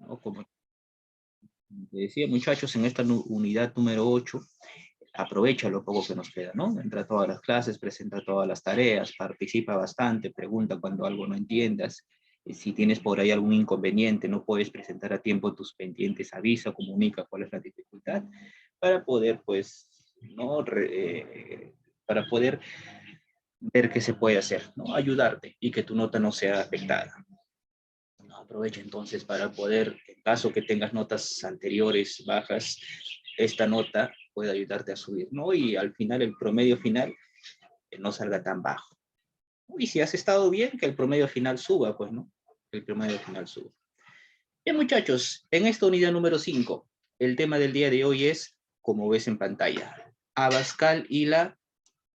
¿no? Como te decía, muchachos, en esta unidad número 8, aprovecha lo poco que nos queda, ¿no? Entra a todas las clases, presenta todas las tareas, participa bastante, pregunta cuando algo no entiendas. Si tienes por ahí algún inconveniente, no puedes presentar a tiempo tus pendientes, avisa, comunica cuál es la dificultad para poder, pues, ¿no? Para poder ver qué se puede hacer, ¿no? Ayudarte y que tu nota no sea afectada. ¿No? Aprovecha entonces para poder, en caso que tengas notas anteriores bajas, esta nota puede ayudarte a subir, ¿no? Y al final, el promedio final no salga tan bajo. Y si has estado bien, que el promedio final suba, pues, ¿no? El promedio final suba. Bien, muchachos, en esta unidad número 5, el tema del día de hoy es, como ves en pantalla, Abascal y la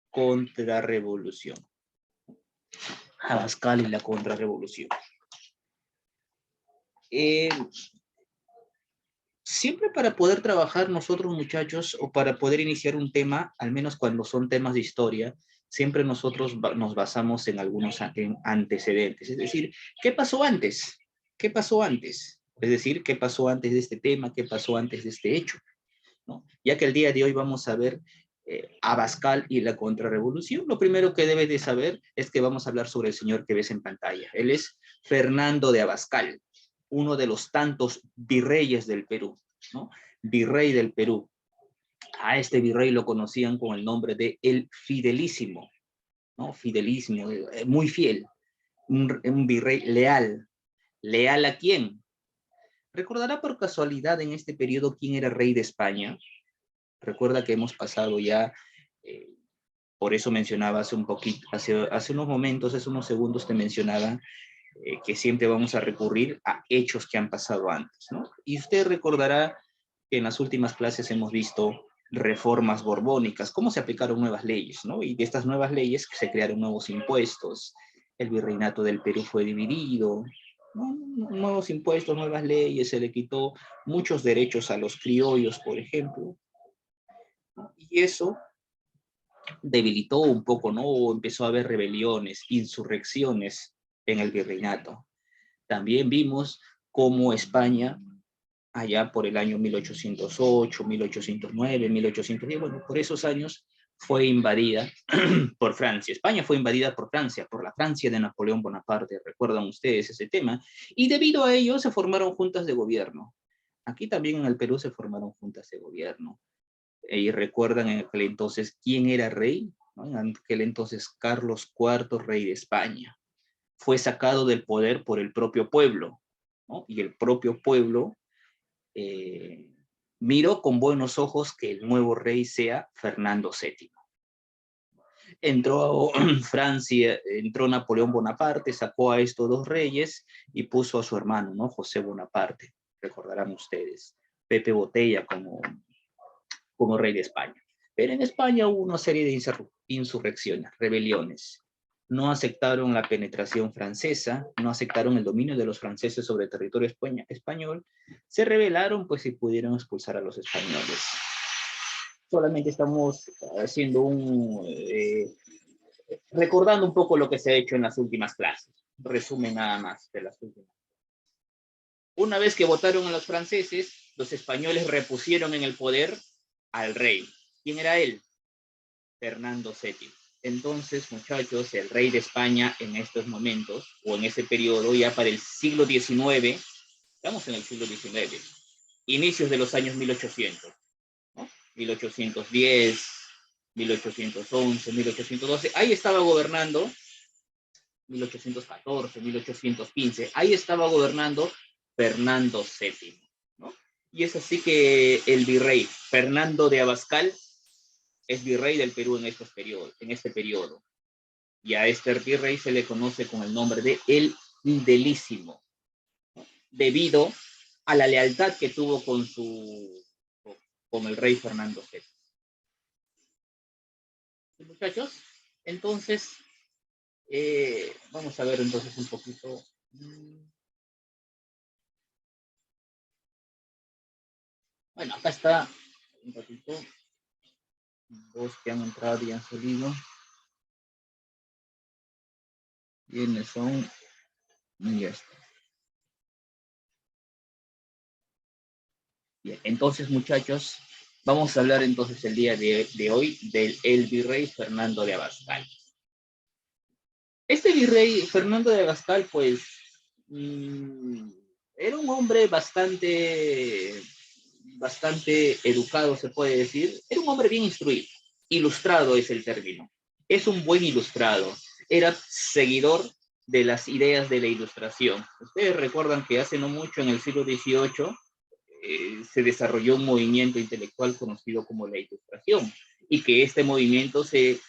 contrarrevolución. Abascal y la contrarrevolución. Eh, Siempre para poder trabajar nosotros, muchachos, o para poder iniciar un tema, al menos cuando son temas de historia, siempre nosotros nos basamos en algunos antecedentes. Es decir, ¿qué pasó antes? ¿Qué pasó antes? Es decir, ¿qué pasó antes de este tema? ¿Qué pasó antes de este hecho? ¿No? Ya que el día de hoy vamos a ver Abascal y la contrarrevolución, lo primero que debes de saber es que vamos a hablar sobre el señor que ves en pantalla. Él es Fernando de Abascal, uno de los tantos virreyes del Perú, ¿no? Virrey del Perú. A este virrey lo conocían con el nombre de El Fidelísimo, ¿no? Fidelísimo, muy fiel, un virrey leal. ¿Leal a quién? ¿Recordará por casualidad en este periodo quién era rey de España? Recuerda que hemos pasado ya, eh, por eso mencionaba hace un poquito, hace unos momentos, hace unos segundos te mencionaba que siempre vamos a recurrir a hechos que han pasado antes, ¿no? Y usted recordará que en las últimas clases hemos visto reformas borbónicas, cómo se aplicaron nuevas leyes, ¿no? Y de estas nuevas leyes se crearon nuevos impuestos, el virreinato del Perú fue dividido, ¿no? Nuevos impuestos, nuevas leyes, se le quitó muchos derechos a los criollos, por ejemplo, ¿no? Y eso debilitó un poco, ¿no? Empezó a haber rebeliones, insurrecciones en el virreinato. También vimos cómo España, allá por el año 1808, 1809, 1810, bueno, por esos años fue invadida por Francia. España fue invadida por Francia, por la Francia de Napoleón Bonaparte, recuerdan ustedes ese tema, y debido a ello se formaron juntas de gobierno. Aquí también en el Perú se formaron juntas de gobierno. Y recuerdan en aquel entonces quién era rey, ¿no? En aquel entonces Carlos IV, rey de España. Fue sacado del poder por el propio pueblo, ¿no? Y el propio pueblo eh, miró con buenos ojos que el nuevo rey sea Fernando VII. Entró Francia, entró Napoleón Bonaparte, sacó a estos dos reyes y puso a su hermano, ¿no? José Bonaparte, recordarán ustedes, Pepe Botella como rey de España. Pero en España hubo una serie de insurrecciones, rebeliones. No aceptaron la penetración francesa, no aceptaron el dominio de los franceses sobre el territorio español, se rebelaron pues y pudieron expulsar a los españoles. Solamente estamos haciendo recordando un poco lo que se ha hecho en las últimas clases. Resumen nada más de las últimas. Una vez que votaron a los franceses, los españoles repusieron en el poder al rey. ¿Quién era él? Fernando VII. Entonces, muchachos, el rey de España en estos momentos, o en ese periodo, ya para el siglo XIX, estamos en el siglo XIX, inicios de los años 1800, ¿no? 1810, 1811, 1812, ahí estaba gobernando, 1814, 1815, ahí estaba gobernando Fernando VII, ¿no? Y es así que el virrey Fernando de Abascal es virrey del Perú en este periodo. Y a este virrey se le conoce con el nombre de El Fidelísimo, debido a la lealtad que tuvo con el rey Fernando VII. Muchachos, entonces, vamos a ver entonces un poquito. Bueno, acá está un ratito, dos que han entrado y han salido. ¿Quiénes son? Y ya está. Bien, entonces, muchachos, vamos a hablar entonces el día de hoy del el virrey Fernando de Abascal. Este virrey Fernando de Abascal, pues, mmm, era un hombre bastante educado, se puede decir. Era un hombre bien instruido. Ilustrado es el término. Es un buen ilustrado. Era seguidor de las ideas de la ilustración. Ustedes recuerdan que hace no mucho, en el siglo XVIII, se desarrolló un movimiento intelectual conocido como la ilustración, y que este movimiento se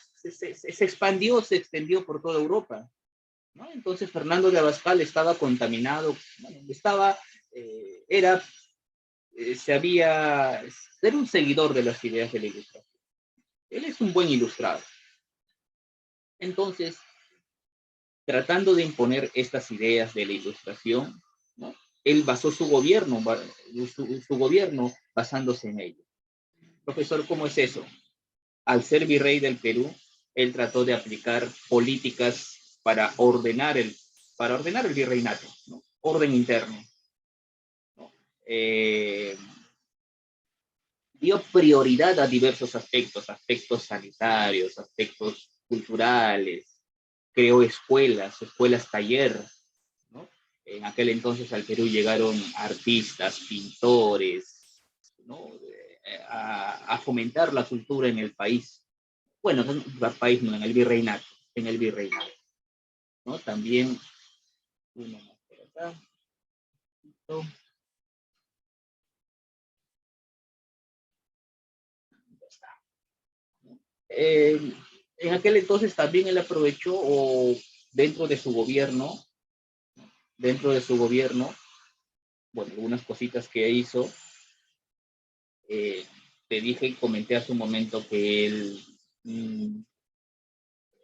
expandió, se extendió por toda Europa, ¿no? Entonces Fernando de Abascal estaba contaminado, bueno, era, era un seguidor de las ideas de la ilustración. Él es un buen ilustrado. Entonces, tratando de imponer estas ideas de la ilustración, ¿no? Él basó su gobierno basándose en ello. Profesor, ¿cómo es eso? Al ser virrey del Perú, él trató de aplicar políticas para ordenar el virreinato, ¿no? Orden interno, ¿no? Dio prioridad a diversos aspectos, aspectos sanitarios, aspectos culturales, creó escuelas taller, ¿no? En aquel entonces al Perú llegaron artistas, pintores, ¿no? A fomentar la cultura en el país. Bueno, en el país no, en el virreinato, ¿no? También, uno más por acá, ¿no? Ya está, ¿no? En aquel entonces también él aprovechó, o dentro de su gobierno, dentro de su gobierno, bueno, algunas cositas que hizo, eh, te dije y comenté hace un momento que él mm,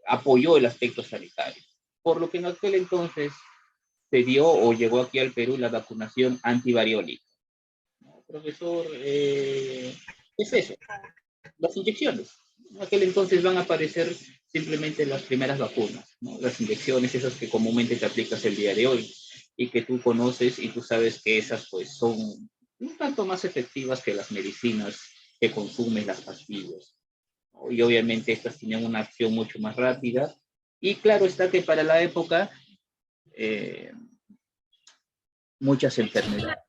apoyó el aspecto sanitario, por lo que en aquel entonces se dio o llegó aquí al Perú la vacunación antivariólica, ¿no? Profesor, es eso, las inyecciones. En aquel entonces van a aparecer simplemente las primeras vacunas, ¿no? Las inyecciones, esas que comúnmente te aplicas el día de hoy y que tú conoces y tú sabes que esas pues son un tanto más efectivas que las medicinas que consumen, las pastillas, ¿no? Y obviamente estas tienen una acción mucho más rápida y claro está que para la época eh, muchas enfermedades,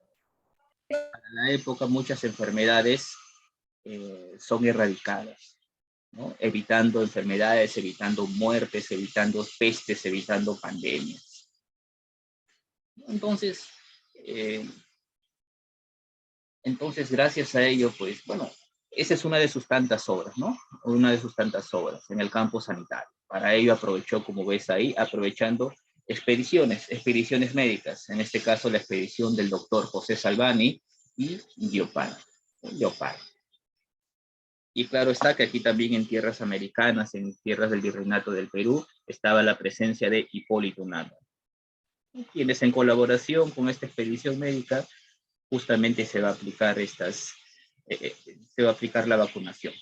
para la época muchas enfermedades son erradicadas, ¿no? Evitando enfermedades, evitando muertes, evitando pestes, evitando pandemias. Entonces, eh, entonces, gracias a ello, pues, bueno, esa es una de sus tantas obras, ¿no? Una de sus tantas obras en el campo sanitario. Para ello aprovechó, como ves ahí, aprovechando expediciones médicas, en este caso la expedición del doctor José Salvani y Diopar. Y claro está que aquí también en tierras americanas, en tierras del Virreinato del Perú, estaba la presencia de Hipólito Unanue, quienes en colaboración con esta expedición médica justamente se va a aplicar se va a aplicar la vacunación,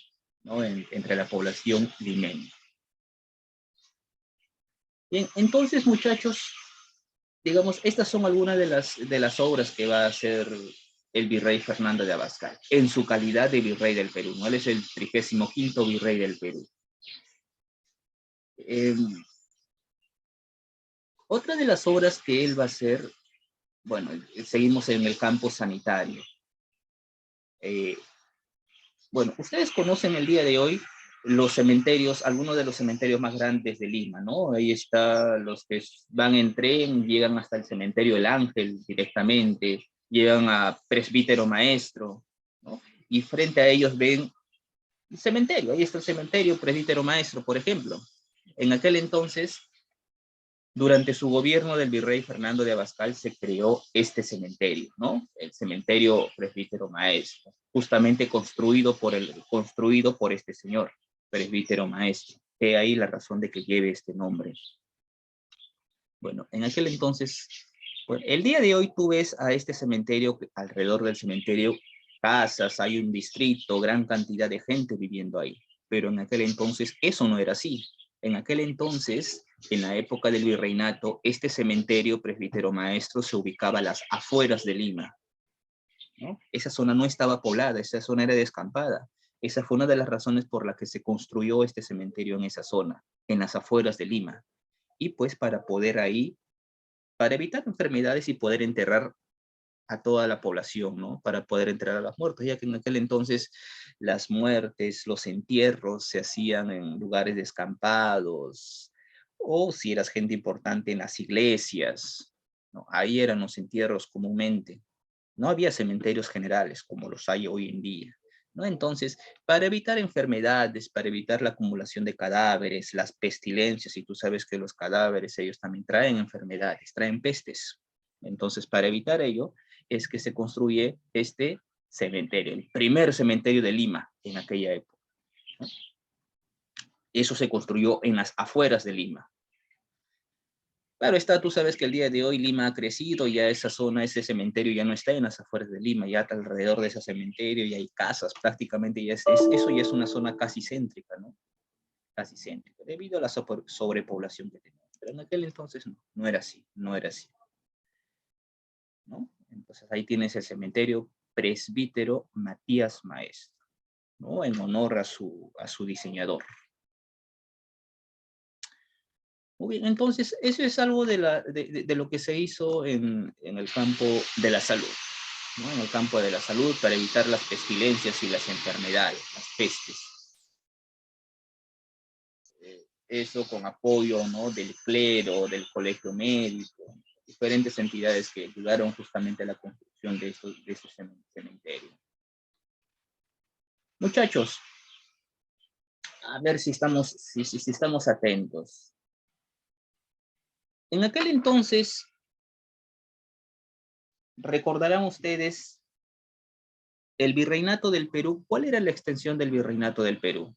¿no? Entre la población limeña. Bien, entonces, muchachos, digamos, estas son algunas de las obras que va a hacer el virrey Fernando de Abascal, en su calidad de virrey del Perú, ¿no? Él es el 35º virrey del Perú. Eh, Otra de las obras que él va a hacer, bueno, seguimos en el campo sanitario. Eh, bueno, ustedes conocen el día de hoy los cementerios, algunos de los cementerios más grandes de Lima, ¿no? Ahí está los que van en tren, llegan hasta el cementerio El Ángel directamente, llegan a Presbítero Maestro, ¿no? Y frente a ellos ven el cementerio, ahí está el cementerio Presbítero Maestro, por ejemplo. En aquel entonces, durante su gobierno del virrey Fernando de Abascal se creó este cementerio, ¿no? El cementerio Presbítero Maestro, justamente construido por este señor, Presbítero Maestro. De ahí la razón de que lleve este nombre. Bueno, en aquel entonces, bueno, el día de hoy tú ves a este cementerio, alrededor del cementerio, casas, hay un distrito, gran cantidad de gente viviendo ahí. Pero en aquel entonces eso no era así. En aquel entonces, en la época del virreinato, este cementerio Presbítero Maestro se ubicaba a las afueras de Lima. ¿no? Esa zona no estaba poblada, esa zona era descampada. Esa fue una de las razones por la que se construyó este cementerio en esa zona, en las afueras de Lima. Y pues para poder ahí, para evitar enfermedades y poder enterrar a toda la población, ¿no? Para poder enterrar a los muertos, ya que en aquel entonces las muertes, los entierros se hacían en lugares descampados, o si eras gente importante en las iglesias, ¿no? Ahí eran los entierros comúnmente. No había cementerios generales como los hay hoy en día, ¿no? Entonces, para evitar enfermedades, para evitar la acumulación de cadáveres, las pestilencias, y tú sabes que los cadáveres, ellos también traen enfermedades, traen pestes. Entonces, para evitar ello, es que se construye este cementerio, el primer cementerio de Lima en aquella época, ¿no? Eso se construyó en las afueras de Lima. Claro está, tú sabes que el día de hoy Lima ha crecido, ya esa zona, ese cementerio ya no está en las afueras de Lima, ya alrededor de ese cementerio ya hay casas, prácticamente ya eso ya es una zona casi céntrica, ¿no? Casi céntrica, debido a la sobrepoblación que tenemos. Pero en aquel entonces no, no era así, no era así, ¿no? Entonces ahí tienes el cementerio Presbítero Matías Maestro, ¿no? En honor a su diseñador. Muy bien, entonces eso es algo de lo que se hizo en el campo de la salud, ¿no? En el campo de la salud para evitar las pestilencias y las enfermedades, las pestes. Eso con apoyo, ¿no? Del clero, del colegio médico, diferentes entidades que ayudaron justamente a la construcción de estos cementerios. Muchachos, a ver si estamos atentos. En aquel entonces, recordarán ustedes el virreinato del Perú. ¿Cuál era la extensión del virreinato del Perú?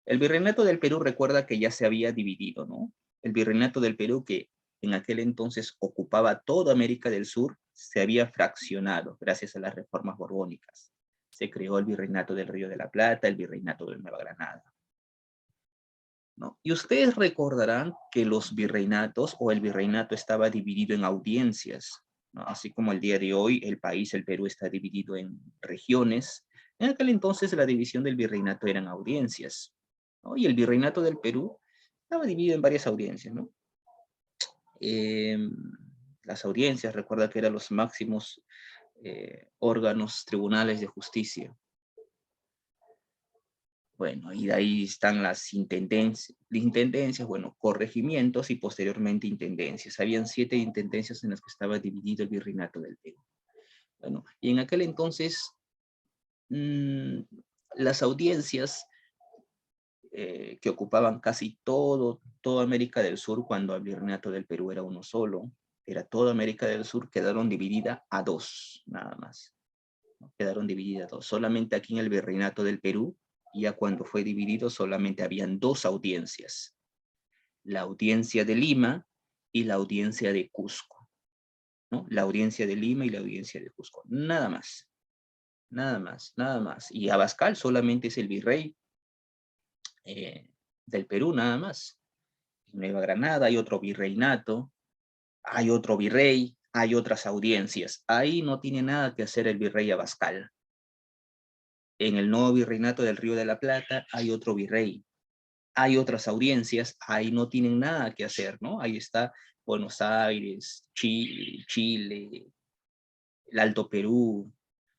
El virreinato del Perú, recuerda que ya se había dividido, ¿no? El virreinato del Perú, que en aquel entonces ocupaba toda América del Sur, se había fraccionado gracias a las reformas borbónicas. Se creó el virreinato del Río de la Plata, el virreinato de Nueva Granada, ¿no? Y ustedes recordarán que los virreinatos o el virreinato estaba dividido en audiencias, ¿no? Así como el día de hoy el país, el Perú, está dividido en regiones. En aquel entonces la división del virreinato eran audiencias, ¿no? Y el virreinato del Perú estaba dividido en varias audiencias, ¿no? Eh, las audiencias, recuerda que eran los máximos órganos tribunales de justicia. Bueno, y de ahí están las intendencias, bueno, corregimientos y posteriormente intendencias. Habían 7 intendencias en las que estaba dividido el virreinato del Perú. Bueno, y en aquel entonces, las audiencias que ocupaban casi toda América del Sur, cuando el virreinato del Perú era uno solo, era toda América del Sur, quedaron divididas a 2, nada más. Quedaron divididas a 2. Solamente aquí en el virreinato del Perú, ya cuando fue dividido, solamente habían 2 audiencias. La audiencia de Lima y la audiencia de Cusco, ¿no? La audiencia de Lima y la audiencia de Cusco. Nada más. Nada más, nada más. Y Abascal solamente es el virrey del Perú, nada más. En Nueva Granada hay otro virreinato, hay otro virrey, hay otras audiencias. Ahí no tiene nada que hacer el virrey Abascal. En el nuevo virreinato del Río de la Plata hay otro virrey, hay otras audiencias, ahí no tienen nada que hacer, ¿no? Ahí está Buenos Aires, Chile, el Alto Perú,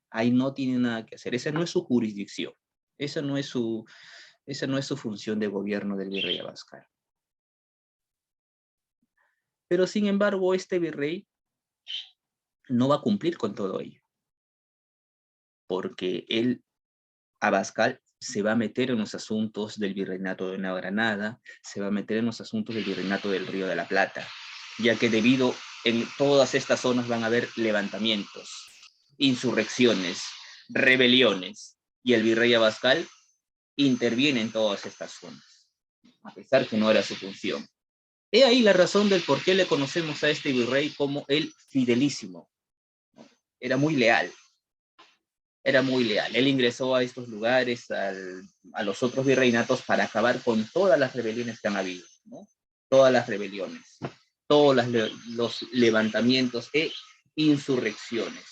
ahí no tienen nada que hacer, esa no es su jurisdicción, esa no es su función de gobierno del virrey Abascal. Pero sin embargo, este virrey no va a cumplir con todo ello, porque él, Abascal, se va a meter en los asuntos del virreinato de Nueva Granada, se va a meter en los asuntos del virreinato del Río de la Plata, ya que en todas estas zonas van a haber levantamientos, insurrecciones, rebeliones, y el virrey Abascal interviene en todas estas zonas, a pesar que no era su función. He ahí la razón del por qué le conocemos a este virrey como el Fidelísimo. Era muy leal. Era muy leal. Él ingresó a estos lugares, a los otros virreinatos, para acabar con todas las rebeliones que han habido, ¿no? Todas las rebeliones, todos los levantamientos. insurrecciones.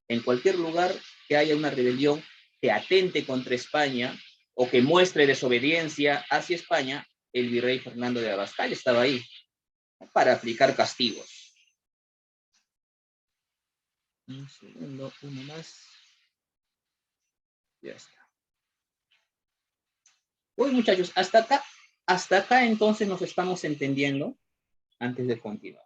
En cualquier lugar que haya una rebelión que atente contra España o que muestre desobediencia hacia España, el virrey Fernando de Abascal estaba ahí para aplicar castigos. Un segundo, uno más. Ya está. Uy, muchachos, hasta acá entonces nos estamos entendiendo antes de continuar.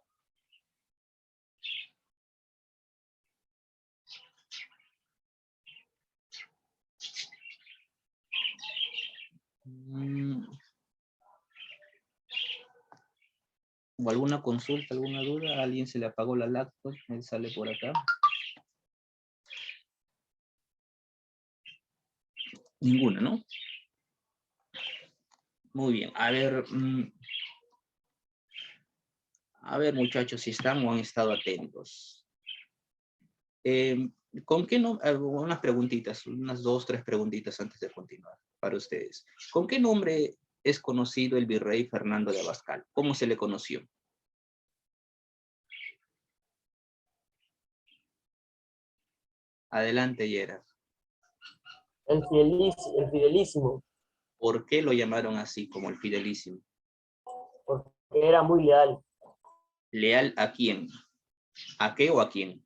¿O alguna consulta, alguna duda? ¿A alguien se le apagó la laptop? Él sale por acá. Ninguna, ¿no? Muy bien. A ver, muchachos, si están o han estado atentos. ¿Con qué nombre? Unas preguntitas, unas 2, 3 preguntitas antes de continuar para ustedes. ¿Con qué nombre es conocido el virrey Fernando de Abascal? ¿Cómo se le conoció? Adelante, Gerard. El fidelísimo, ¿Por qué lo llamaron así, como el fidelísimo? porque era muy leal ¿Leal a quién? ¿A qué o a quién?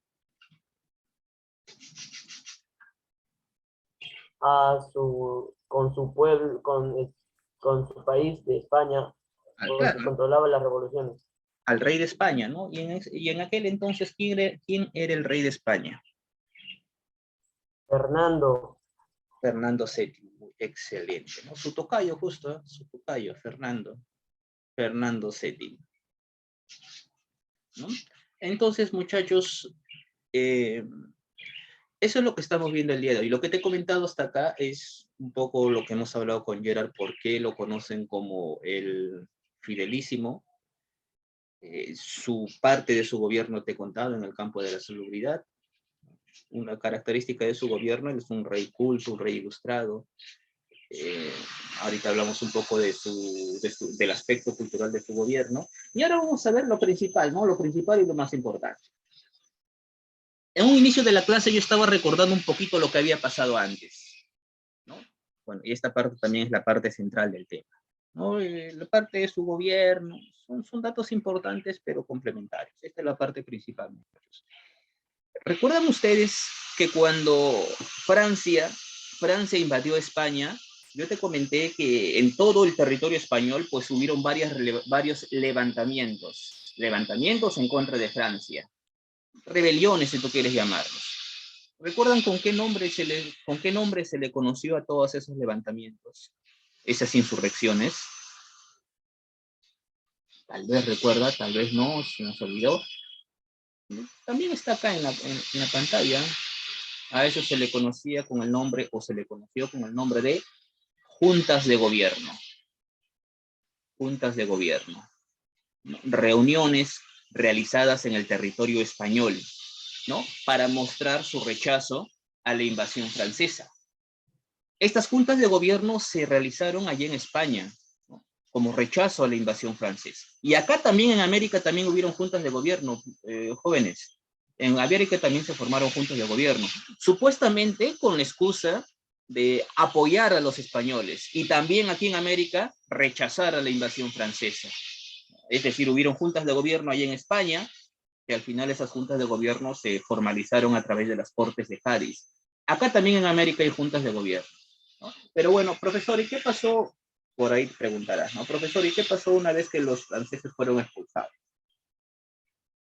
con su pueblo, con su país de España, porque Claro, controlaba las revoluciones. al rey de España, ¿no? Y en aquel entonces, ¿quién era el rey de España? Fernando, Fernando VII, excelente, ¿no? Su tocayo justo, ¿eh? Su tocayo, Fernando VII, ¿no? Entonces, muchachos, eso es lo que estamos viendo el día de hoy. Lo que te he comentado hasta acá es un poco lo que hemos hablado con Gerard, por qué lo conocen como el fidelísimo. Su parte de su gobierno te he contado en el campo de la salubridad. Una característica de su gobierno, él es un rey culto, un rey ilustrado. Eh, Ahorita hablamos un poco del aspecto cultural de su gobierno. Y ahora vamos a ver lo principal, ¿no? Lo principal y lo más importante. En un inicio de la clase yo estaba recordando un poquito lo que había pasado antes, ¿no? Bueno, y esta parte también es la parte central del tema, ¿no? La parte de su gobierno, son datos importantes pero complementarios. Esta es la parte principal, muchachos. ¿Recuerdan ustedes que cuando Francia invadió España, yo te comenté que en todo el territorio español pues hubieron varios levantamientos en contra de Francia, rebeliones si tú quieres llamarlos? ¿Recuerdan con qué nombre se le conoció a todos esos levantamientos, esas insurrecciones? Tal vez recuerda, tal vez no, se nos olvidó. También está acá en la pantalla. A eso se le conocía con el nombre, o se le conoció con el nombre de juntas de gobierno. Juntas de gobierno. Reuniones realizadas en el territorio español, ¿no? Para mostrar su rechazo a la invasión francesa. Estas juntas de gobierno se realizaron allí en España, ¿no? Como rechazo a la invasión francesa. Y acá también en América también hubieron juntas de gobierno, jóvenes. En América también se formaron juntas de gobierno, supuestamente con la excusa de apoyar a los españoles y también aquí en América rechazar a la invasión francesa. Es decir, hubieron juntas de gobierno allí en España, que al final esas juntas de gobierno se formalizaron a través de las Cortes de Cádiz. Acá también en América hay juntas de gobierno, ¿no? Pero bueno, profesor, ¿y qué pasó? Por ahí preguntarás, ¿no? Profesor, ¿y qué pasó una vez que los franceses fueron expulsados?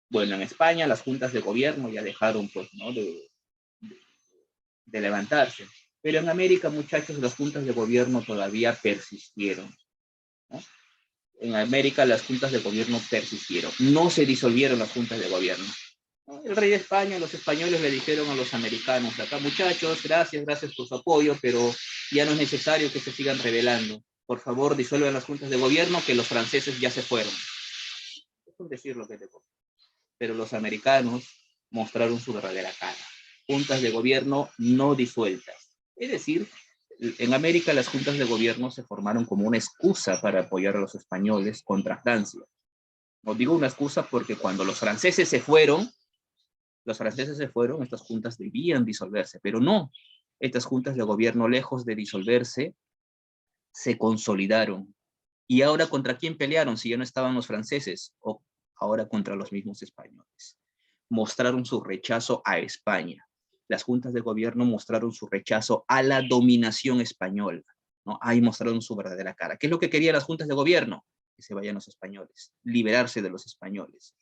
Bueno, en España las juntas de gobierno ya dejaron, pues, ¿no? de levantarse. Pero en América, muchachos, las juntas de gobierno todavía persistieron, ¿no? En América las juntas de gobierno persistieron. No se disolvieron las juntas de gobierno. El rey de España, los españoles le dijeron a los americanos, acá muchachos, gracias por su apoyo, pero ya no es necesario que se sigan rebelando. Por favor, disuelvan las juntas de gobierno, que los franceses ya se fueron. Es un decir lo que te pongo. Pero los americanos mostraron su verdadera cara. Juntas de gobierno no disueltas. Es decir, en América las juntas de gobierno se formaron como una excusa para apoyar a los españoles contra Francia. No digo una excusa porque cuando los franceses se fueron, los franceses se fueron, estas juntas debían disolverse, pero no. Estas juntas de gobierno, lejos de disolverse, se consolidaron. ¿Y ahora contra quién pelearon si ya no estaban los franceses? O ahora contra los mismos españoles. Mostraron su rechazo a España. Las juntas de gobierno mostraron su rechazo a la dominación española, ¿no? Ahí mostraron su verdadera cara. ¿Qué es lo que querían las juntas de gobierno? Que se vayan los españoles, liberarse de los españoles.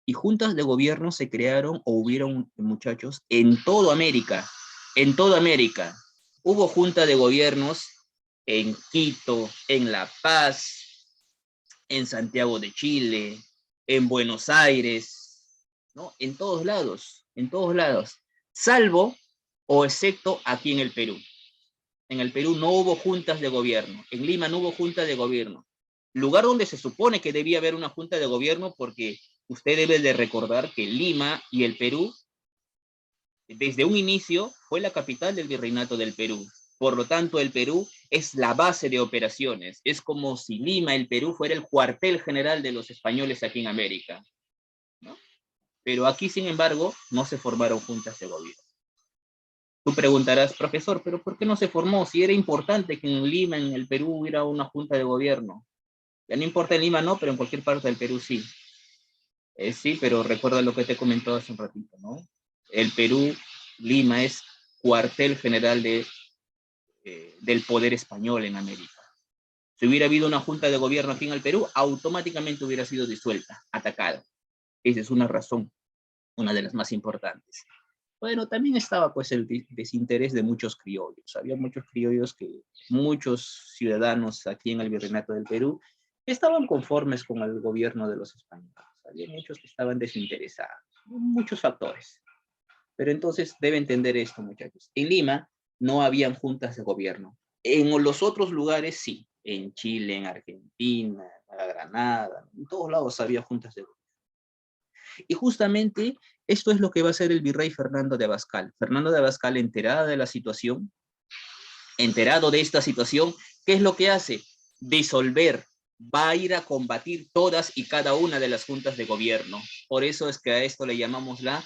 Y juntas de gobierno se crearon o hubieron, muchachos, en toda América. En toda América. Hubo junta de gobiernos en Quito, en La Paz, en Santiago de Chile, en Buenos Aires, ¿no? En todos lados, salvo o excepto aquí en el Perú. En el Perú no hubo juntas de gobierno, en Lima no hubo junta de gobierno, lugar donde se supone que debía haber una junta de gobierno, porque usted debe de recordar que Lima y el Perú, desde un inicio, fue la capital del virreinato del Perú. Por lo tanto, el Perú es la base de operaciones. Es como si Lima, el Perú, fuera el cuartel general de los españoles aquí en América, ¿no? Pero aquí, sin embargo, no se formaron juntas de gobierno. Tú preguntarás, profesor, ¿pero por qué no se formó? Si era importante que en Lima, en el Perú, hubiera una junta de gobierno. Ya no importa en Lima, no, pero en cualquier parte del Perú sí. Sí, pero recuerda lo que te comentó hace un ratito, ¿no? El Perú, Lima, es cuartel general del poder español en América. Si hubiera habido una junta de gobierno aquí en el Perú, automáticamente hubiera sido disuelta, atacada. Esa es una razón, una de las más importantes. Bueno, también estaba pues el desinterés de muchos criollos. Había muchos criollos que, muchos ciudadanos aquí en el Virreinato del Perú, estaban conformes con el gobierno de los españoles. Había muchos que estaban desinteresados, muchos factores. Pero entonces debe entender esto, muchachos. En Lima no habían juntas de gobierno. En los otros lugares sí. En Chile, en Argentina, en Granada, en todos lados había juntas de gobierno. Y justamente esto es lo que va a hacer el virrey Fernando de Abascal. Fernando de Abascal, enterado de esta situación, ¿qué es lo que hace? Disolver, va a ir a combatir todas y cada una de las juntas de gobierno. Por eso es que a esto le llamamos la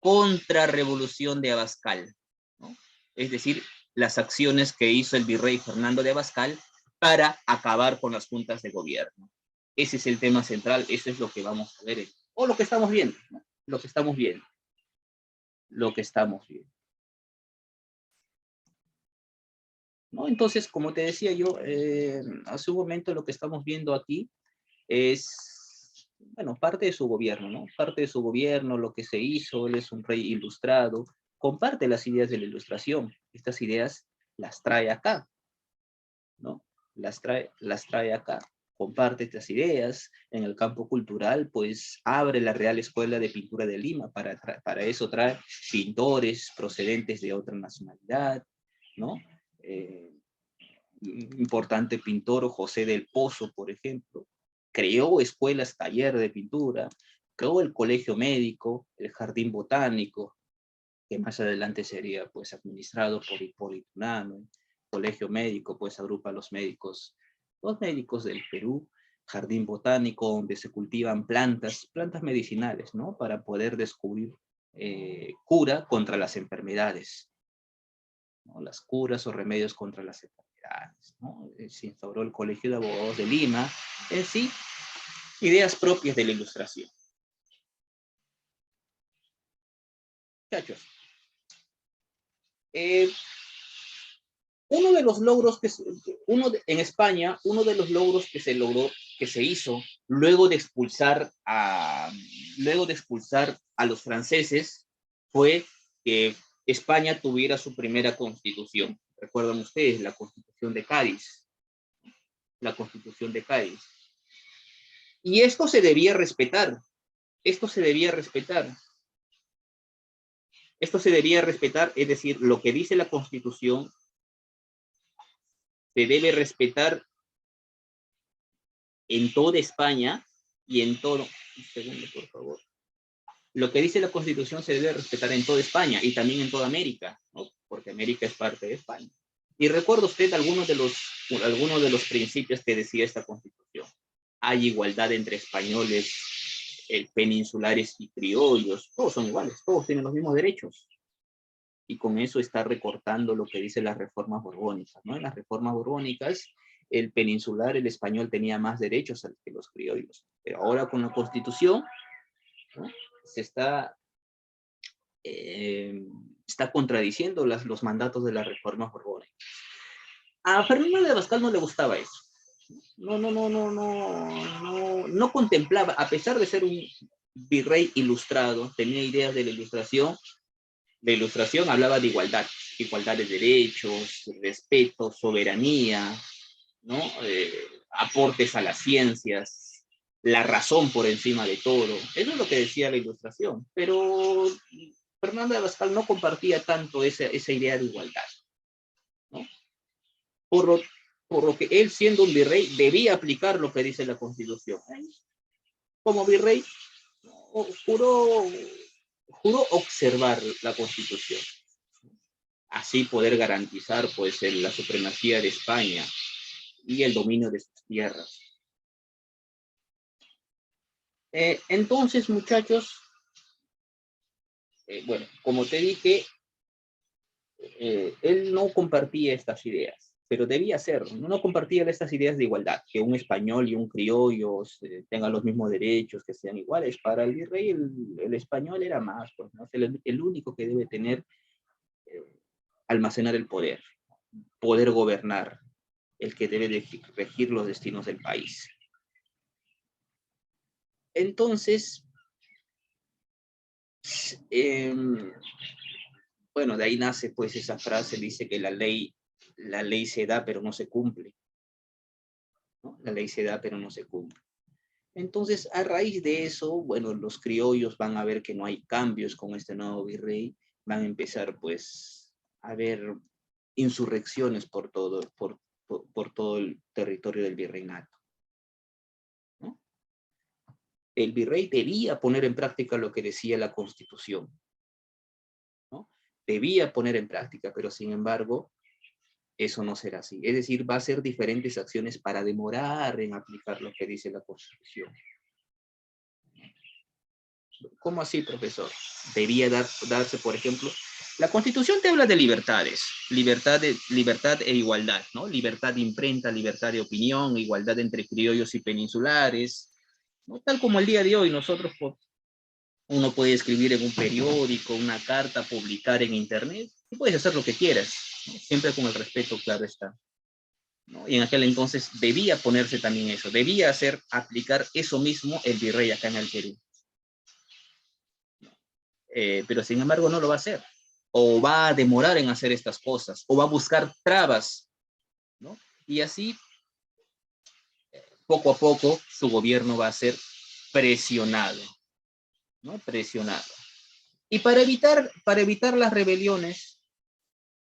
contrarrevolución de Abascal, ¿no? Es decir, las acciones que hizo el virrey Fernando de Abascal para acabar con las juntas de gobierno. Ese es el tema central, eso es lo que vamos a ver, o lo que estamos viendo, ¿no? Lo que estamos viendo. ¿No? Entonces, como te decía yo, hace un momento lo que estamos viendo aquí es, bueno, parte de su gobierno, ¿no? Parte de su gobierno, lo que se hizo, él es un rey ilustrado, comparte las ideas de la ilustración, estas ideas las trae acá, ¿no? Las trae acá, comparte estas ideas. En el campo cultural, pues abre la Real Escuela de Pintura de Lima, para eso trae pintores procedentes de otra nacionalidad, ¿no? Importante pintor José del Pozo, por ejemplo, creó escuelas, taller de pintura, creó el colegio médico, el jardín botánico, que más adelante sería pues administrado por Hipólito Unanue. Colegio médico pues agrupa a los médicos del Perú. Jardín botánico, donde se cultivan plantas medicinales, ¿no? Para poder descubrir cura contra las enfermedades, ¿no? Las curas o remedios contra las enfermedades, ¿no? Se instauró el Colegio de Abogados de Lima, en sí, ideas propias de la Ilustración. Muchachos, uno de los logros en España, uno de los logros que se logró, que se hizo luego de expulsar a los franceses, fue que España tuviera su primera constitución. Recuerdan ustedes la Constitución de Cádiz. La Constitución de Cádiz. Y esto se debía respetar. Esto se debía respetar, es decir, lo que dice la Constitución se debe respetar en toda España y en todo... Un segundo, por favor. Lo que dice la Constitución se debe respetar en toda España y también en toda América, ¿no? Porque América es parte de España. Y recuerda usted algunos de los principios que decía esta Constitución. Hay igualdad entre españoles peninsulares y criollos, todos son iguales, todos tienen los mismos derechos. Y con eso está recortando lo que dicen las reformas borbónicas, ¿no? En las reformas borbónicas, el peninsular, el español, tenía más derechos que los criollos. Pero ahora con la Constitución, ¿no? Se está contradiciendo los mandatos de las reformas borbónicas. A Fernando de Abascal no le gustaba eso. No contemplaba, a pesar de ser un virrey ilustrado, tenía ideas de la ilustración. La ilustración hablaba de igualdad, igualdad de derechos, respeto, soberanía, ¿no? Aportes a las ciencias, la razón por encima de todo. Eso es lo que decía la ilustración. Pero Fernando de Abascal no compartía tanto esa idea de igualdad, ¿no? Por lo que él, siendo un virrey, debía aplicar lo que dice la Constitución. Como virrey, juró observar la Constitución. Así poder garantizar pues la supremacía de España y el dominio de sus tierras. Entonces, muchachos, bueno, como te dije, él no compartía estas ideas, pero debía hacerlo. No compartía estas ideas de igualdad, que un español y un criollo tengan los mismos derechos, que sean iguales. Para el virrey, el español era más, pues, ¿no? El único que debe tener, almacenar el poder gobernar, el que debe regir los destinos del país. Entonces, bueno, de ahí nace pues esa frase, dice que la ley se da pero no se cumple, ¿no? La ley se da pero no se cumple. Entonces, a raíz de eso, bueno, los criollos van a ver que no hay cambios con este nuevo virrey, van a empezar pues a haber insurrecciones por todo el territorio del virreinato, ¿no? El virrey debía poner en práctica lo que decía la Constitución, ¿no? Debía poner en práctica, pero sin embargo, eso no será así. Es decir, va a hacer diferentes acciones para demorar en aplicar lo que dice la Constitución. ¿Cómo así, profesor? Debía darse, por ejemplo, la Constitución te habla de libertades, libertad e igualdad, ¿no? Libertad de imprenta, libertad de opinión, igualdad entre criollos y peninsulares, ¿no? Tal como el día de hoy nosotros, uno puede escribir en un periódico, una carta, publicar en internet, y puedes hacer lo que quieras, ¿no? Siempre con el respeto, claro está, ¿no? Y en aquel entonces debía ponerse también eso, debía aplicar eso mismo el virrey acá en el Perú. Pero sin embargo no lo va a hacer, o va a demorar en hacer estas cosas, o va a buscar trabas, ¿no? Y así, poco a poco, su gobierno va a ser presionado, ¿no? Presionado. Y para evitar las rebeliones,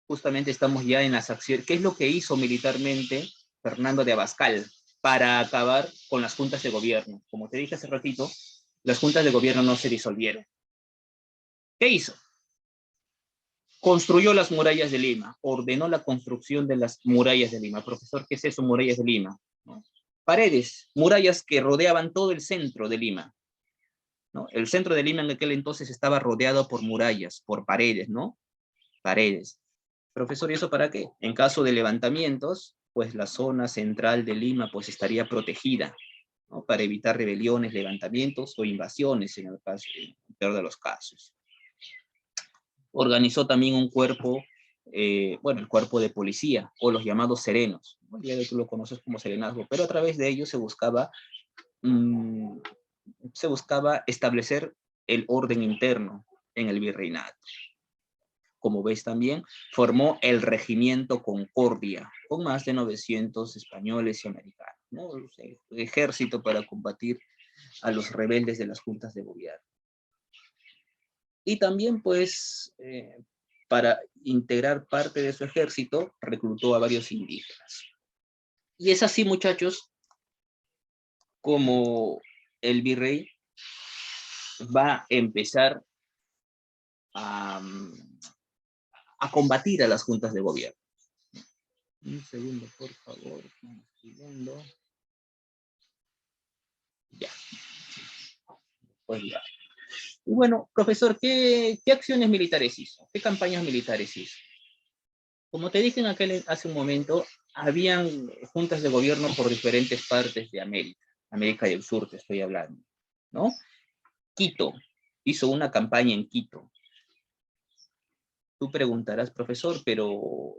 justamente estamos ya en las acciones. ¿Qué es lo que hizo militarmente Fernando de Abascal para acabar con las juntas de gobierno? Como te dije hace ratito, las juntas de gobierno no se disolvieron. ¿Qué hizo? Construyó las murallas de Lima, ordenó la construcción de las murallas de Lima. Profesor, ¿qué es eso, murallas de Lima? ¿No? Paredes, murallas que rodeaban todo el centro de Lima, ¿no? El centro de Lima en aquel entonces estaba rodeado por murallas, por paredes, ¿no? Paredes. Profesor, ¿y eso para qué? En caso de levantamientos, pues la zona central de Lima pues estaría protegida, ¿no? Para evitar rebeliones, levantamientos o invasiones en el peor de los casos. Organizó también un cuerpo, bueno, el cuerpo de policía, o los llamados serenos. Bueno, ya tú lo conoces como serenazgo, pero a través de ellos se buscaba establecer el orden interno en el virreinato. Como ves también, formó el Regimiento Concordia, con más de 900 españoles y americanos, ¿no? El ejército para combatir a los rebeldes de las juntas de gobierno. Y también, pues, para integrar parte de su ejército, reclutó a varios indígenas. Y es así, muchachos, como el virrey va a empezar a combatir a las juntas de gobierno. Un segundo, por favor. Un segundo. Ya. ya. Y bueno, profesor, ¿qué acciones militares hizo? ¿Qué campañas militares hizo? Como te dije hace un momento, habían juntas de gobierno por diferentes partes de América, América del Sur te estoy hablando, ¿no? Quito, hizo una campaña en Quito. Tú preguntarás, profesor, pero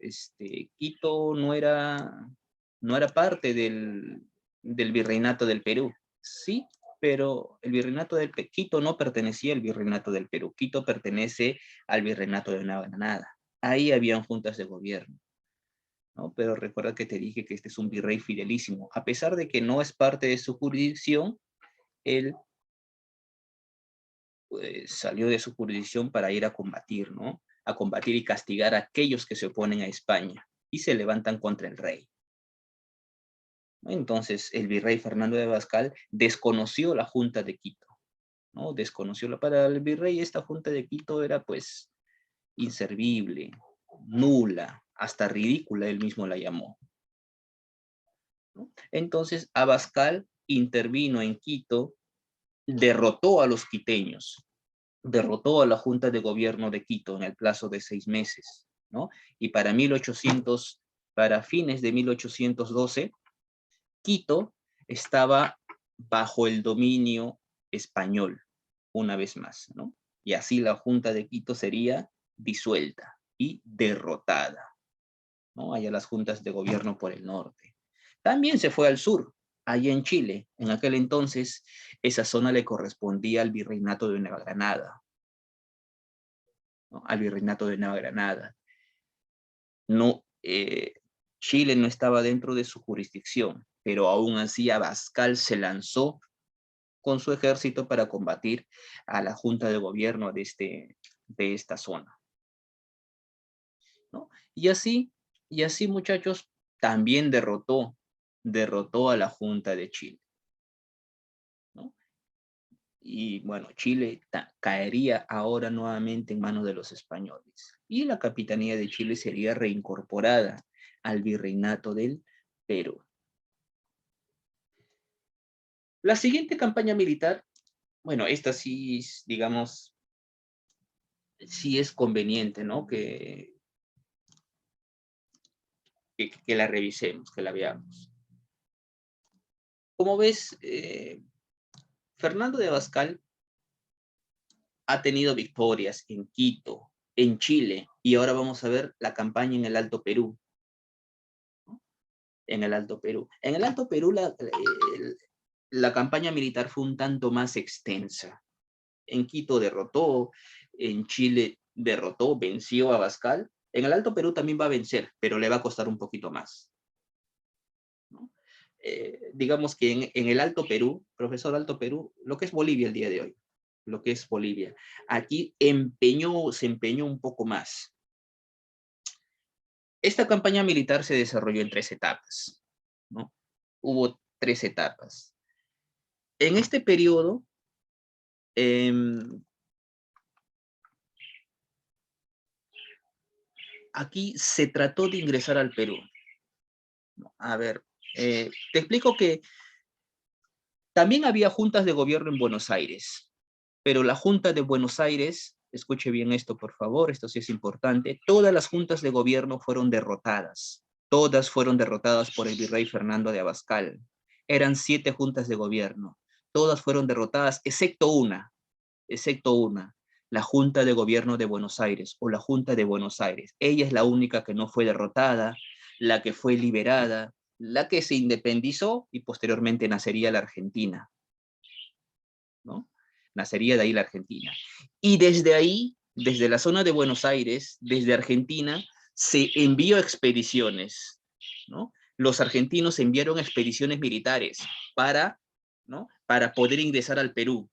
Quito no era parte del virreinato del Perú. Sí, pero el virreinato Quito no pertenecía al virreinato del Perú. Quito pertenece al virreinato de Nueva Granada. Ahí habían juntas de gobierno, ¿no? Pero recuerda que te dije que este es un virrey fidelísimo. A pesar de que no es parte de su jurisdicción, él salió de su jurisdicción para ir a combatir, ¿no? A combatir y castigar a aquellos que se oponen a España y se levantan contra el rey. Entonces, el virrey Fernando de Abascal desconoció la Junta de Quito, ¿no? Para el virrey esta Junta de Quito era pues inservible, nula, hasta ridícula, él mismo la llamó, ¿no? Entonces, Abascal intervino en Quito, derrotó a los quiteños, derrotó a la Junta de Gobierno de Quito en el plazo de 6 meses, ¿no? Y para fines de 1812, Quito estaba bajo el dominio español, una vez más, ¿no? Y así la Junta de Quito sería disuelta y derrotada, ¿no? Allá las juntas de gobierno por el norte. También se fue al sur, allá en Chile. En aquel entonces, esa zona le correspondía al virreinato de Nueva Granada, ¿no? Al virreinato de Nueva Granada. No, Chile no estaba dentro de su jurisdicción, pero aún así Abascal se lanzó con su ejército para combatir a la junta de gobierno de esta zona, ¿no? Y así, muchachos, también derrotó a la Junta de Chile, ¿no? Y bueno, Chile caería ahora nuevamente en manos de los españoles. Y la capitanía de Chile sería reincorporada al virreinato del Perú. La siguiente campaña militar, bueno, esta sí, digamos, sí es conveniente, ¿no? Que la revisemos, que la veamos. Como ves, Fernando de Abascal ha tenido victorias en Quito, en Chile, y ahora vamos a ver la campaña en el Alto Perú, ¿no? En el Alto Perú. En el Alto Perú la campaña militar fue un tanto más extensa. En Quito derrotó, en Chile derrotó, venció a Abascal. En el Alto Perú también va a vencer, pero le va a costar un poquito más, ¿no? Digamos que en el Alto Perú, profesor Alto Perú, lo que es Bolivia el día de hoy, lo que es Bolivia, aquí se empeñó un poco más. Esta campaña militar se desarrolló en 3 etapas, ¿no? Hubo 3 etapas. En este periodo, aquí se trató de ingresar al Perú. A ver, te explico que también había juntas de gobierno en Buenos Aires, pero la Junta de Buenos Aires, escuche bien esto por favor, esto sí es importante, todas las juntas de gobierno fueron derrotadas, todas fueron derrotadas por el virrey Fernando de Abascal. Eran 7 juntas de gobierno, todas fueron derrotadas excepto una, la Junta de Gobierno de Buenos Aires o la Junta de Buenos Aires. Ella es la única que no fue derrotada, la que fue liberada, la que se independizó y posteriormente nacería la Argentina, ¿no? Nacería de ahí la Argentina. Y desde ahí, desde la zona de Buenos Aires, desde Argentina, se envió expediciones, ¿no? Los argentinos enviaron expediciones militares para, ¿no? Para poder ingresar al Perú,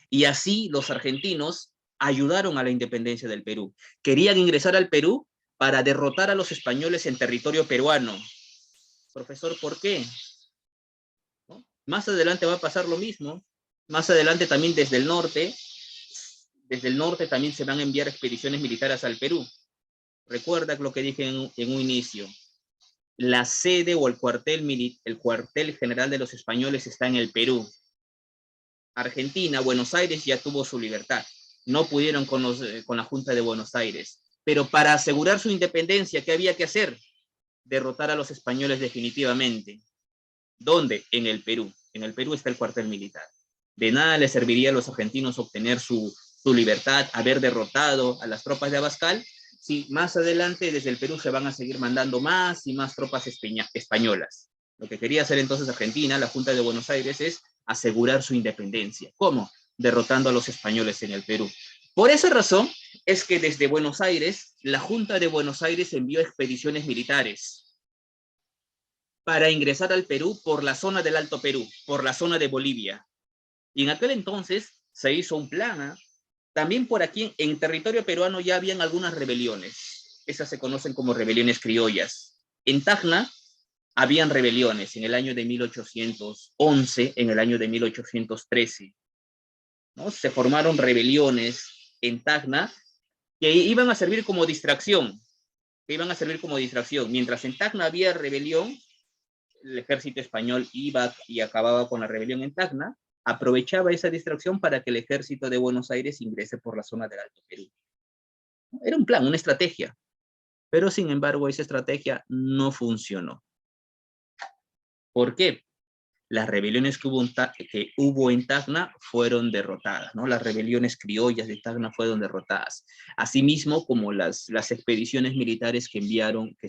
Y así los argentinos ayudaron a la independencia del Perú. Querían ingresar al Perú para derrotar a los españoles en territorio peruano. Profesor, ¿por qué? ¿No? Más adelante va a pasar lo mismo. Más adelante también desde el norte también se van a enviar expediciones militares al Perú. Recuerda lo que dije en un inicio. la sede o el cuartel general de los españoles está en el Perú. Argentina, Buenos Aires ya tuvo su libertad. No pudieron con la Junta de Buenos Aires. Pero para asegurar su independencia, ¿qué había que hacer? Derrotar a los españoles definitivamente. ¿Dónde? En el Perú. En el Perú está el cuartel militar. De nada les serviría a los argentinos obtener su libertad, haber derrotado a las tropas de Abascal, si más adelante desde el Perú se van a seguir mandando más y más tropas españolas. Lo que quería hacer entonces Argentina, la Junta de Buenos Aires, es asegurar su independencia. ¿Cómo? Derrotando a los españoles en el Perú. Por esa razón es que desde Buenos Aires, la Junta de Buenos Aires envió expediciones militares para ingresar al Perú por la zona del Alto Perú, por la zona de Bolivia. Y en aquel entonces se hizo un plan. También por aquí, en territorio peruano, ya habían algunas rebeliones. Esas se conocen como rebeliones criollas. En Tacna habían rebeliones en el año de 1811, en el año de 1813. ¿No? Se formaron rebeliones en Tacna que iban a servir como distracción. Mientras en Tacna había rebelión, el ejército español iba y acababa con la rebelión en Tacna, aprovechaba esa distracción para que el ejército de Buenos Aires ingrese por la zona del Alto Perú. Era un plan, una estrategia, pero sin embargo esa estrategia no funcionó. ¿Por qué? Las rebeliones que hubo en Tacna fueron derrotadas, ¿no? Las rebeliones criollas de Tacna fueron derrotadas. Asimismo, como las expediciones militares que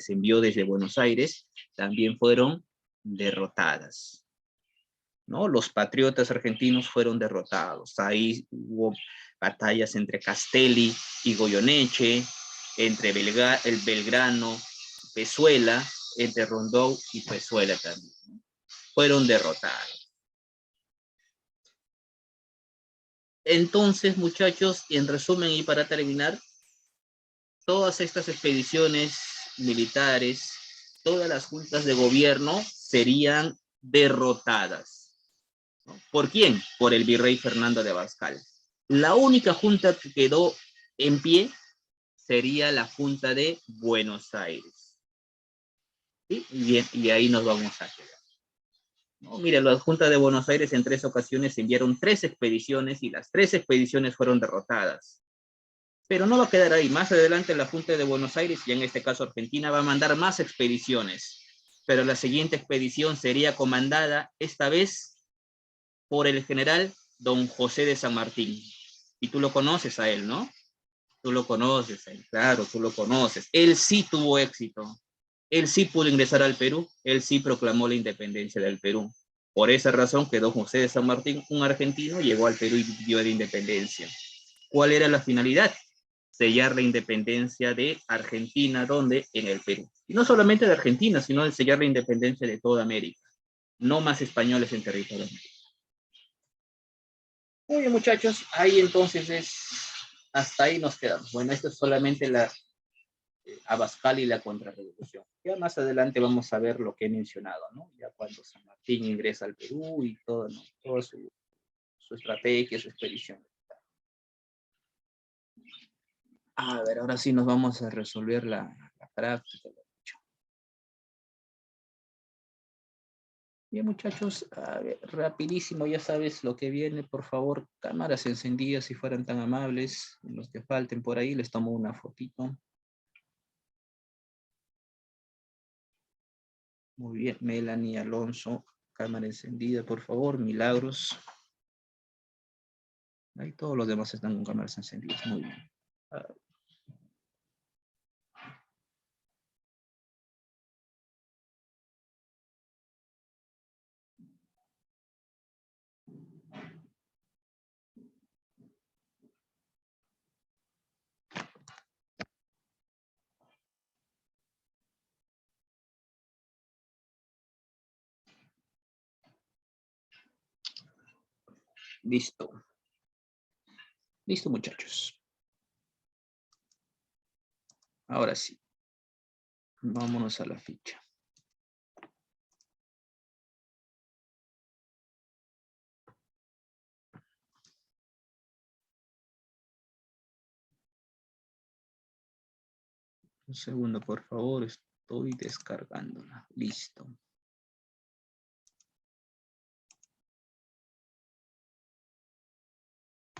se envió desde Buenos Aires, también fueron derrotadas. ¿No? Los patriotas argentinos fueron derrotados. Ahí hubo batallas entre Castelli y Goyeneche, entre el Belgrano, Pezuela, entre Rondó y Pezuela también. Fueron derrotados. Entonces, muchachos, en resumen y para terminar, todas estas expediciones militares, todas las juntas de gobierno serían derrotadas. ¿Por quién? Por el virrey Fernando de Abascal. La única junta que quedó en pie sería la Junta de Buenos Aires. ¿Sí? Y ahí nos vamos a quedar. No, mire, la Junta de Buenos Aires en 3 ocasiones enviaron 3 expediciones y las 3 expediciones fueron derrotadas. Pero no va a quedar ahí. Más adelante la Junta de Buenos Aires, y en este caso Argentina, va a mandar más expediciones. Pero la siguiente expedición sería comandada esta vez por el general don José de San Martín. Y tú lo conoces a él, ¿no? Tú lo conoces a él, claro, tú lo conoces. Él sí tuvo éxito. Él sí pudo ingresar al Perú. Él sí proclamó la independencia del Perú. Por esa razón que don José de San Martín, un argentino, llegó al Perú y vivió la independencia. ¿Cuál era la finalidad? Sellar la independencia de Argentina, ¿dónde? En el Perú. Y no solamente de Argentina, sino de sellar la independencia de toda América. No más españoles en territorio americano. Muy bien, muchachos, ahí entonces hasta ahí nos quedamos. Bueno, esto es solamente la Abascal y la contrarrevolución. Ya más adelante vamos a ver lo que he mencionado, ¿no? Ya cuando San Martín ingresa al Perú y todo, ¿no? Toda su estrategia, su expedición. A ver, ahora sí nos vamos a resolver la práctica. Bien, muchachos, a ver, rapidísimo, ya sabes lo que viene, por favor, cámaras encendidas, si fueran tan amables, los que falten por ahí, les tomo una fotito. Muy bien, Melanie Alonso, cámara encendida, por favor, Milagros. Ahí todos los demás están con cámaras encendidas, muy bien. Listo. Listo, muchachos. Ahora sí. Vámonos a la ficha. Un segundo, por favor. Estoy descargándola. Listo.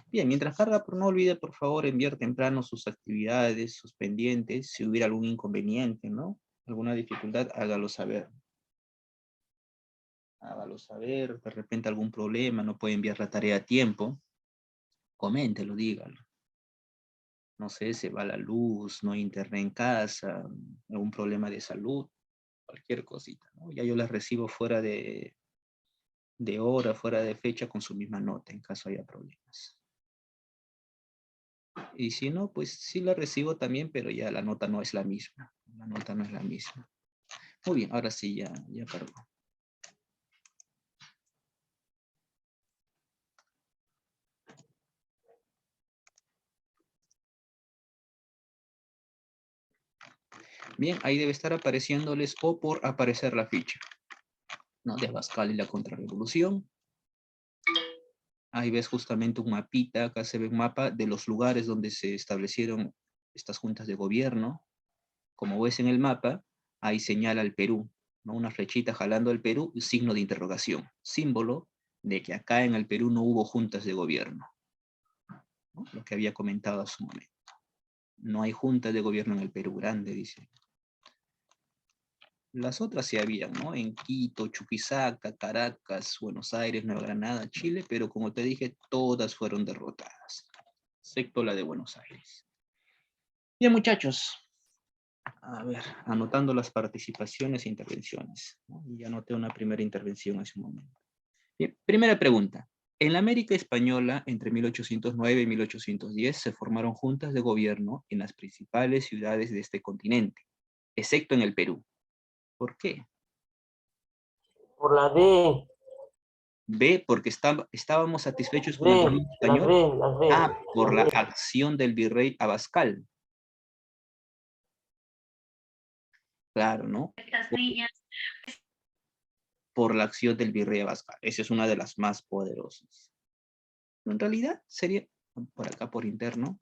Bien, mientras carga, no olvide, por favor, enviar temprano sus actividades, sus pendientes. Si hubiera algún inconveniente, ¿no? Alguna dificultad, hágalo saber. Hágalo saber. De repente algún problema, no puede enviar la tarea a tiempo. Coméntelo, dígalo. No sé, se va la luz, no hay internet en casa, algún problema de salud, cualquier cosita, ¿no? Ya yo las recibo fuera de hora, fuera de fecha, con su misma nota, en caso haya problemas. Y si no, pues sí la recibo también, pero ya la nota no es la misma. La nota no es la misma. Muy bien, ahora sí ya cargó. Bien, ahí debe estar apareciéndoles o por aparecer la ficha, ¿no? De Abascal y la contrarrevolución. Ahí ves justamente un mapita, acá se ve un mapa de los lugares donde se establecieron estas juntas de gobierno. Como ves en el mapa, ahí señala el Perú, ¿no? Una flechita jalando el Perú, un signo de interrogación, símbolo de que acá en el Perú no hubo juntas de gobierno, ¿no? Lo que había comentado hace un momento. No hay juntas de gobierno en el Perú grande, dice. Las otras sí habían, ¿no? En Quito, Chuquisaca, Caracas, Buenos Aires, Nueva Granada, Chile, pero como te dije, todas fueron derrotadas, excepto la de Buenos Aires. Bien, muchachos. A ver, anotando las participaciones e intervenciones, ¿no? Ya anoté una primera intervención hace un momento. Bien, primera pregunta. En la América Española, entre 1809 y 1810, se formaron juntas de gobierno en las principales ciudades de este continente, excepto en el Perú. ¿Por qué? Por la D. B, porque estábamos satisfechos con el D, gobierno las español. D, las D, A, por las la D. acción del virrey Abascal. Claro, ¿no? Por la acción del virrey Abascal. Esa es una de las más poderosas. En realidad sería, por acá por interno,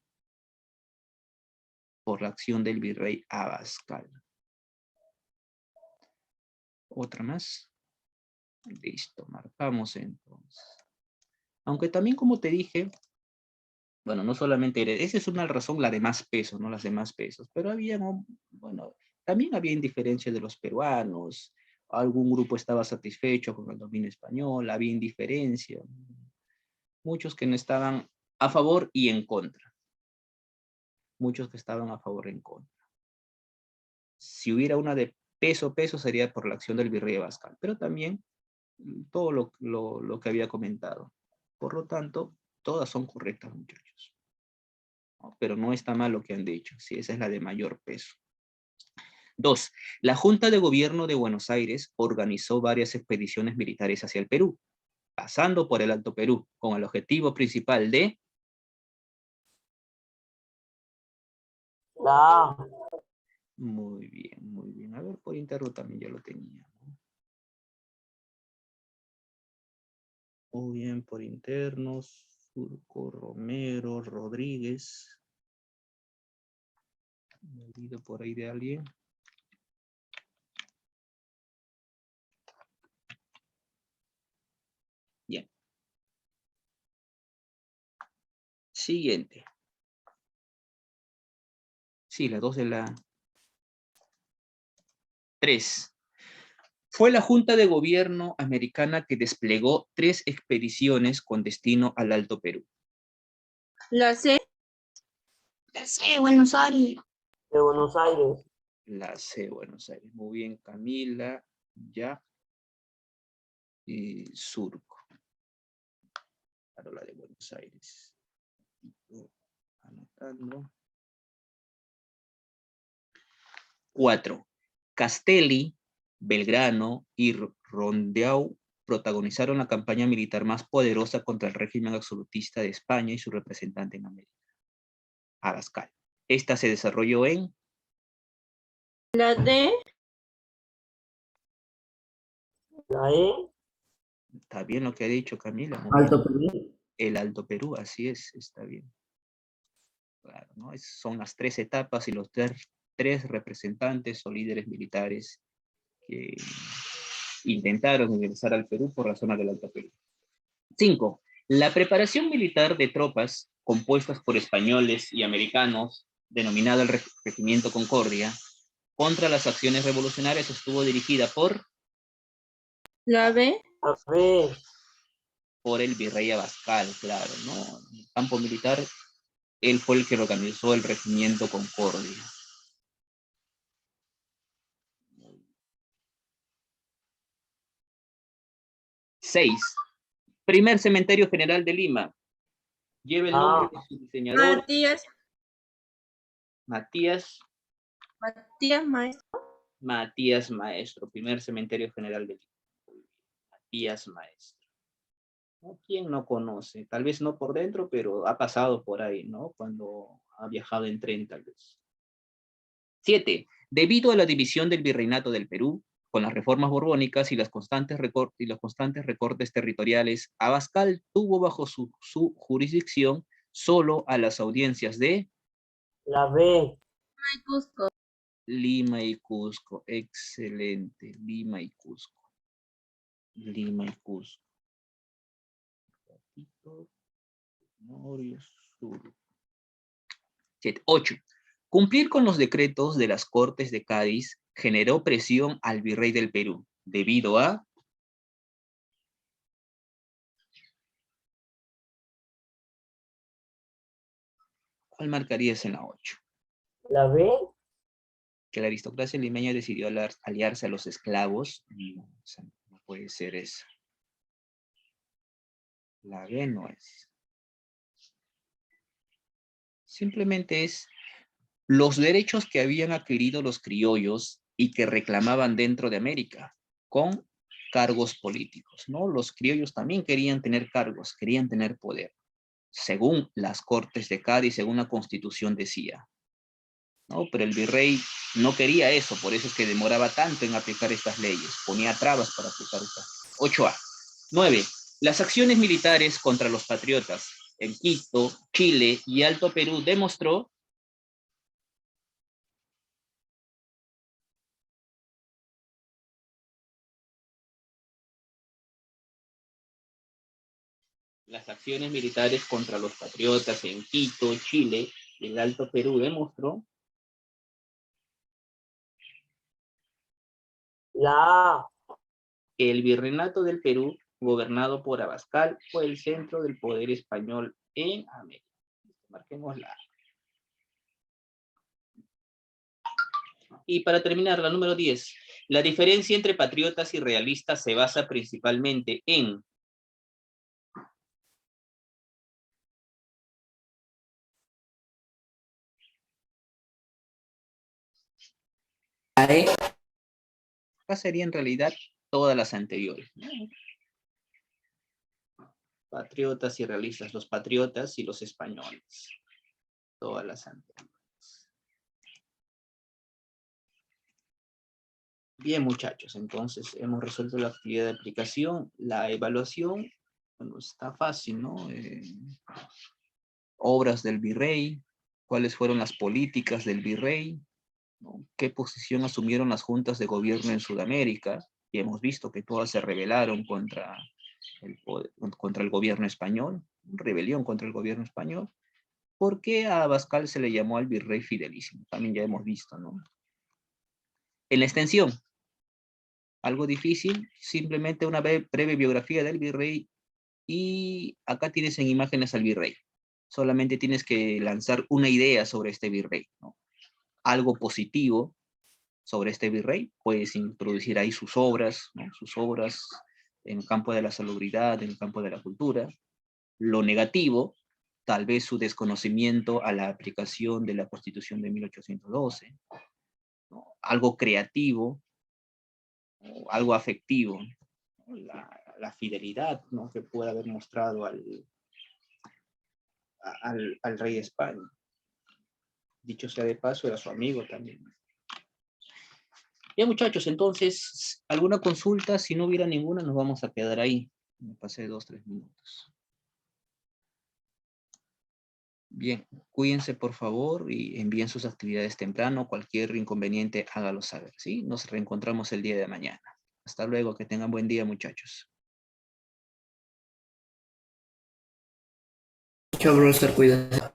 por la acción del virrey Abascal. Otra más. Listo, marcamos entonces. Aunque también, como te dije, bueno, no solamente, esa es una razón, la de más pesos, no las de más pesos, pero había, bueno, también había indiferencia de los peruanos, algún grupo estaba satisfecho con el dominio español, había indiferencia, muchos que no estaban a favor y en contra, muchos que estaban a favor y en contra. Si hubiera una de peso sería por la acción del virrey Abascal, pero también todo lo que había comentado. Por lo tanto, todas son correctas, muchachos. ¿No? Pero no está mal lo que han dicho, si esa es la de mayor peso. 2. La Junta de Gobierno de Buenos Aires organizó varias expediciones militares hacia el Perú, pasando por el Alto Perú, con el objetivo principal de... La A. Muy bien, muy bien. A ver, por interno también ya lo tenía, ¿no? Muy bien, por internos, Surco, Romero, Rodríguez. Me olvido por ahí de alguien. Bien. Siguiente. Sí, la 2 de la 3. Fue la Junta de Gobierno americana que desplegó 3 expediciones con destino al Alto Perú. La C. La C, Buenos Aires. De Buenos Aires. La C, Buenos Aires. Muy bien, Camila, ya. Y Surco. Claro, la de Buenos Aires. Anotando. 4. Castelli, Belgrano y Rondeau protagonizaron la campaña militar más poderosa contra el régimen absolutista de España y su representante en América, Abascal. Esta se desarrolló en... La D. La E. Está bien lo que ha dicho Camila. Alto Perú. El Alto Perú, así es, está bien. Claro, ¿no? Son las 3 etapas y los 3 3 representantes o líderes militares que intentaron ingresar al Perú por la zona del Alto Perú. 5. La preparación militar de tropas compuestas por españoles y americanos, denominado el Regimiento Concordia, contra las acciones revolucionarias estuvo dirigida por La B. A ver, por el virrey Abascal, claro, ¿no? En el campo militar, él fue el que organizó el Regimiento Concordia. 6. Primer Cementerio General de Lima. Lleva el nombre de su diseñador, Matías Maestro. Matías Maestro. Primer Cementerio General de Lima. Matías Maestro. ¿Quién no conoce? Tal vez no por dentro, pero ha pasado por ahí, ¿no? Cuando ha viajado en tren, tal vez. 7. Debido a la división del virreinato del Perú, con las reformas borbónicas y los constantes recortes territoriales, Abascal tuvo bajo su jurisdicción solo a las audiencias de la B, Cusco. Lima y Cusco. Excelente. Lima y Cusco. Lima y Cusco. 8. Cumplir con los decretos de las Cortes de Cádiz generó presión al virrey del Perú, debido a ¿cuál marcarías en la 8? la B, Que la aristocracia limeña decidió aliarse a los esclavos. No, no puede ser eso. La B no es. Simplemente es los derechos que habían adquirido los criollos y que reclamaban dentro de América, con cargos políticos, ¿no? Los criollos también querían tener cargos, querían tener poder, según las Cortes de Cádiz, según la Constitución decía, ¿no? Pero el virrey no quería eso, por eso es que demoraba tanto en aplicar estas leyes, ponía trabas para aplicar estas. 8A. 9. Las acciones militares contra los patriotas en Quito, Chile y Alto Perú demostró las acciones militares contra los patriotas en Quito, Chile y el Alto Perú demostró la A, que el virreinato del Perú, gobernado por Abascal, fue el centro del poder español en América. Marquemos la A. Y para terminar, la número 10. La diferencia entre patriotas y realistas se basa principalmente en acá sería en realidad todas las anteriores, ¿no? Patriotas y realistas, los patriotas y los españoles. Todas las anteriores. Bien, muchachos, entonces hemos resuelto la actividad de aplicación. La evaluación, bueno, está fácil, ¿no? Obras del virrey, cuáles fueron las políticas del virrey, ¿no? Qué posición asumieron las juntas de gobierno en Sudamérica, y hemos visto que todas se rebelaron contra el gobierno español, rebelión contra el gobierno español. ¿Por qué a Abascal se le llamó al virrey fidelísimo? También ya hemos visto, ¿no? En la extensión, algo difícil, simplemente una breve biografía del virrey, y acá tienes en imágenes al virrey. Solamente tienes que lanzar una idea sobre este virrey, ¿no? Algo positivo sobre este virrey, puedes introducir ahí sus obras, ¿no? Sus obras en el campo de la salubridad, en el campo de la cultura. Lo negativo, tal vez su desconocimiento a la aplicación de la Constitución de 1812, ¿no? Algo creativo, algo afectivo, ¿no? La fidelidad, ¿no? Que puede haber mostrado al rey de España. Dicho sea de paso, era su amigo también. Ya, muchachos, entonces, ¿alguna consulta? Si no hubiera ninguna, nos vamos a quedar ahí. Me pasé 2, 3 minutos. Bien, cuídense por favor y envíen sus actividades temprano. Cualquier inconveniente, hágalo saber, ¿sí? Nos reencontramos el día de mañana. Hasta luego, que tengan buen día, muchachos. Chao, profesor, cuídate.